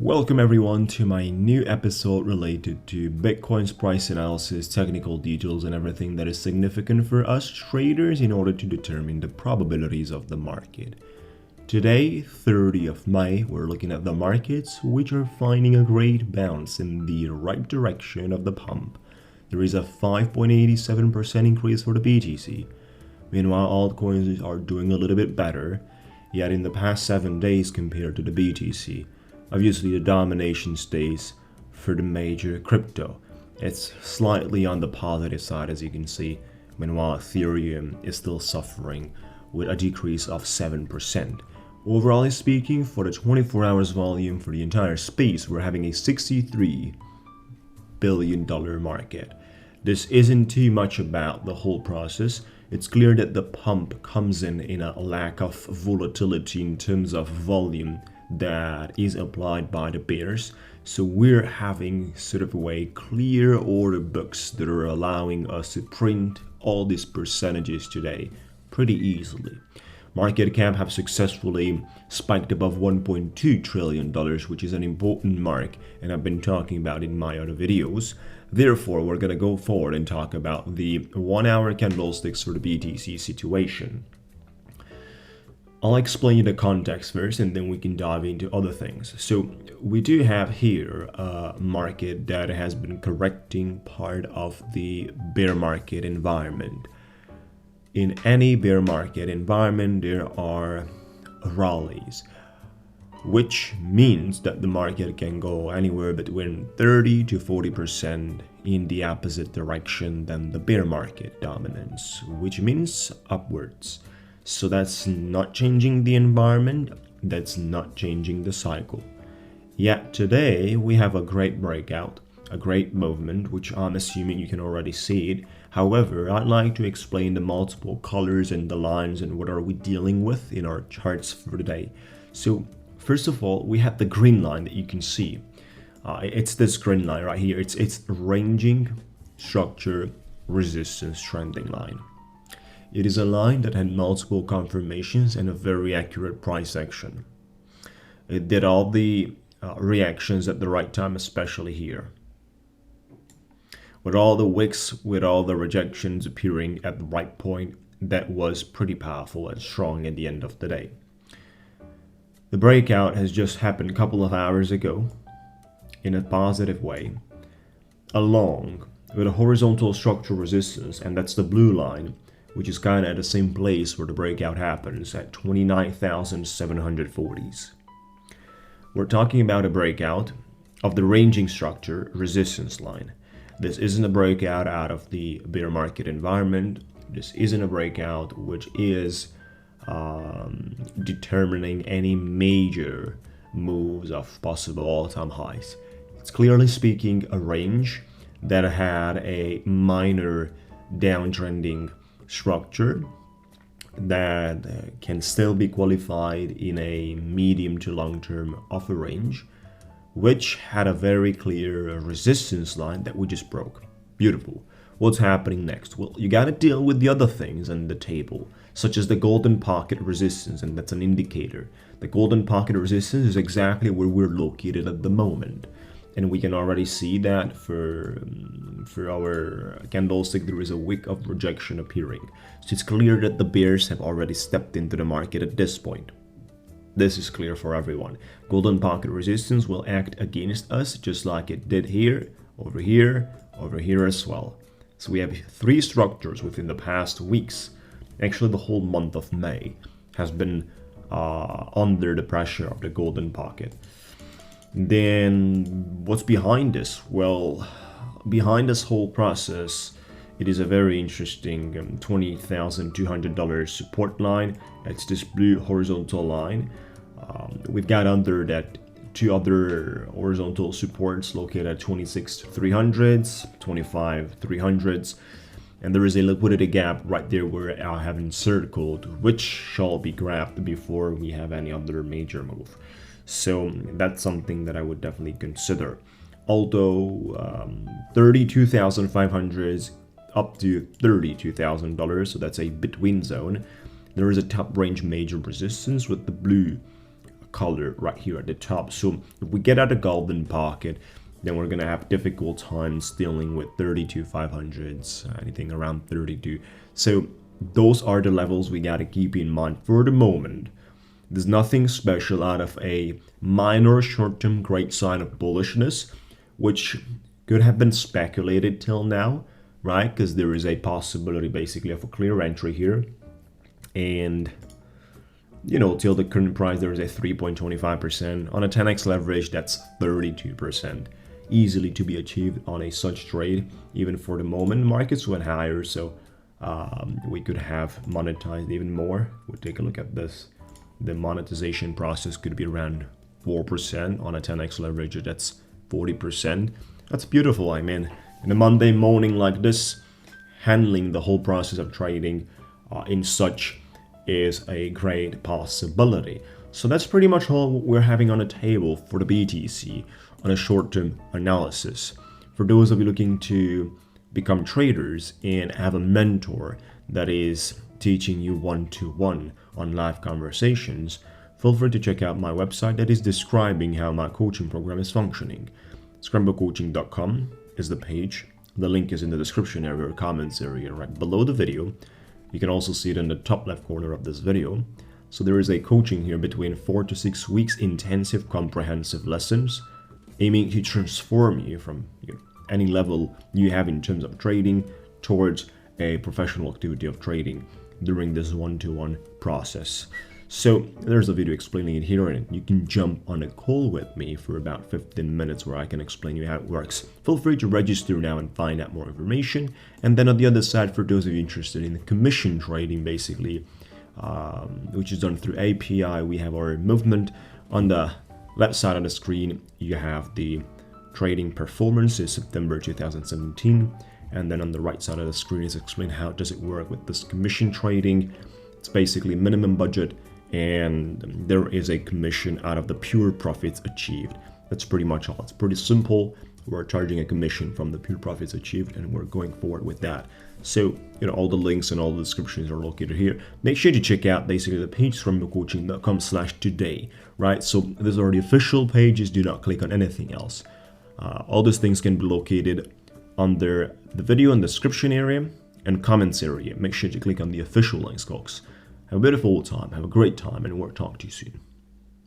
Welcome everyone to my new episode related to Bitcoin's price analysis, technical details, and everything that is significant for us traders in order to determine the probabilities of the market. Today, 30th of May, we're looking at the markets, which are finding a great bounce in the right direction of the pump. There is a 5.87% increase for the BTC. Meanwhile, altcoins are doing a little bit better, yet in the past 7 days compared to the BTC. Obviously, the domination stays for the major crypto. It's slightly on the positive side, as you can see. Meanwhile, Ethereum is still suffering with a decrease of 7%. Overall speaking, for the 24 hours volume for the entire space, we're having a $63 billion market. This isn't too much about the whole process. It's clear that the pump comes in a lack of volatility in terms of volume that is applied by the bears. So we're having sort of a way clear order books that are allowing us to print all these percentages today pretty easily. Market cap have successfully spiked above $1.2 trillion, which is an important mark, and I've been talking about in my other videos. Therefore, we're going to go forward and talk about the 1 hour candlesticks for the BTC situation. I'll explain you the context first, and then we can dive into other things. So we do have here a market that has been correcting part of the bear market environment. In any bear market environment, there are rallies, which means that the market can go anywhere between 30 to 40% in the opposite direction than the bear market dominance, which means upwards. So that's not changing the environment, that's not changing the cycle. Yet today we have a great breakout, a great movement, which I'm assuming you can already see it. However, I'd like to explain the multiple colors and the lines and what are we dealing with in our charts for today. So first of all, we have the green line that you can see. It's this green line right here. It's ranging structure resistance trending line. It is a line that had multiple confirmations and a very accurate price action. It did all the reactions at the right time, especially here. With all the wicks, with all the rejections appearing at the right point, that was pretty powerful and strong at the end of the day. The breakout has just happened a couple of hours ago in a positive way, along with a horizontal structural resistance, and that's the blue line, which is kind of at the same place where the breakout happens at 29,740s. We're talking about a breakout of the ranging structure resistance line. This isn't a breakout out of the bear market environment. This isn't a breakout which is determining any major moves of possible all-time highs. It's clearly speaking a range that had a minor downtrending structure that can still be qualified in a medium to long-term offer range, which had a very clear resistance line that we just broke. Beautiful. What's happening next? Well, you got to deal with the other things on the table, such as the golden pocket resistance, and that's an indicator. The golden pocket resistance is exactly where we're located at the moment. And we can already see that for our candlestick, there is a wick of rejection appearing. So it's clear that the bears have already stepped into the market at this point. This is clear for everyone. Golden pocket resistance will act against us just like it did here, over here as well. So we have three structures within the past weeks. Actually, the whole month of May has been under the pressure of the golden pocket. Then what's behind this? Well, behind this whole process, it is a very interesting $20,200 support line. It's this blue horizontal line. We've got under that two other horizontal supports located at 26,300s, 25,300s, and there is a liquidity gap right there where I have encircled, which shall be grabbed before we have any other major move. So that's something that I would definitely consider. Although 32,500 up to $32,000, so that's a between zone. There is a top range major resistance with the blue color right here at the top. So if we get out a golden pocket, then we're gonna have difficult times dealing with 32,500s, anything around 32. So those are the levels we gotta keep in mind for the moment. There's nothing special out of a minor short-term great sign of bullishness, which could have been speculated till now, right? Because there is a possibility basically of a clear entry here. And, you know, till the current price, there is a 3.25%. On a 10x leverage, that's 32%. Easily to be achieved on a such trade. Even for the moment, markets went higher, so we could have monetized even more. We'll take a look at this. The monetization process could be around 4% on a 10x leverage. That's 40%. That's beautiful. I mean, in a Monday morning like this, handling the whole process of trading in such is a great possibility. So that's pretty much all we're having on the table for the BTC on a short-term analysis. For those of you looking to become traders and have a mentor that is teaching you one-to-one on live conversations, feel free to check out my website that is describing how my coaching program is functioning. Scrembocoaching.com is the page. The link is in the description area or comments area right below the video. You can also see it in the top left corner of this video. So there is a coaching here between 4 to 6 weeks intensive comprehensive lessons aiming to transform you from any level you have in terms of trading towards a professional activity of trading during this one-to-one process. So there's a video explaining it here, and you can jump on a call with me for about 15 minutes where I can explain you how it works. Feel free to register now and find out more information. And then on the other side, for those of you interested in the commission trading, basically, which is done through API, we have our movement. On the left side of the screen, you have the trading performance is September 2017. And then on the right side of the screen is explain how does it work with this commission trading. It's basically minimum budget, and there is a commission out of the pure profits achieved. That's pretty much all. It's pretty simple. We're charging a commission from the pure profits achieved, and we're going forward with that. So, all the links and all the descriptions are located here. Make sure to check out basically the page scrembocoaching.com/today, right? So these are the official pages. Do not click on anything else. All these things can be located under the video in the description area and comments area. Make sure to click on the official links, folks. Have a beautiful time, have a great time, and we'll talk to you soon.